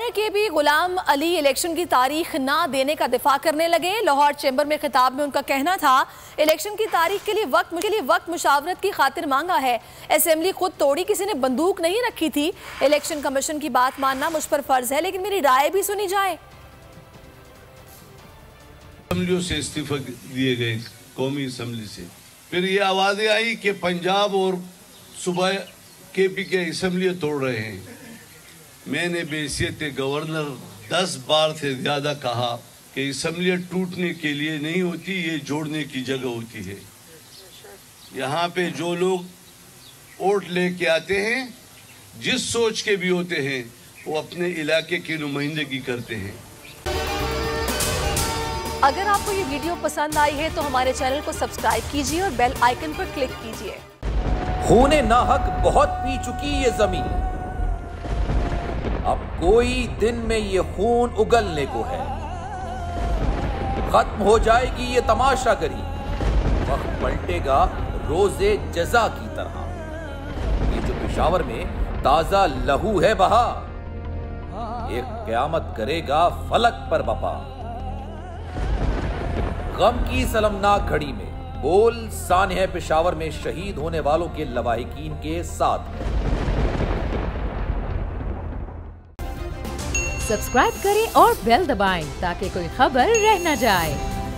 Governor के भी Ghulam Ali election की तारीख ना देने का दिफा करने लगे। लाहौर चैम्बर में खिताब में उनका कहना था, इलेक्शन की तारीख के लिए वक्त मुशावरत की खातिर मांगा है। असेंबली खुद तोड़ी, किसी ने बंदूक नहीं रखी थी। इलेक्शन कमीशन की बात मानना मुझ पर फर्ज है, लेकिन मेरी राय भी सुनी जाए। असेंबलियों से इस्तीफा दिए गए, कौमी असेंबली से। फिर ये आवाजें आई कि पंजाब और सूबा केपी के असेंबलियां तोड़ रहे हैं। मैंने बेहैसियत गवर्नर 10 बार से ज्यादा कहा कि असेंबलियां टूटने के लिए नहीं होती, ये जोड़ने की जगह होती है। यहाँ पे जो लोग वोट लेके आते हैं, जिस सोच के भी होते हैं, वो अपने इलाके की नुमाइंदगी करते हैं। अगर आपको ये वीडियो पसंद आई है तो हमारे चैनल को सब्सक्राइब कीजिए और बेल आइकन पर क्लिक कीजिए। खूने नाहक बहुत पी चुकी ये जमीन, अब कोई दिन में ये खून उगलने को है। खत्म हो जाएगी ये तमाशागरी, वक्त पलटेगा रोजे जजा की तरह। ये जो पेशावर में ताजा लहू है बहा, एक क़यामत करेगा फलक पर बपा। गम की सलमनाक घड़ी में बोल सानिया पेशावर में शहीद होने वालों के लवाहिकीन के साथ है। सब्सक्राइब करें और बेल दबाएं ताकि कोई खबर रह न जाए।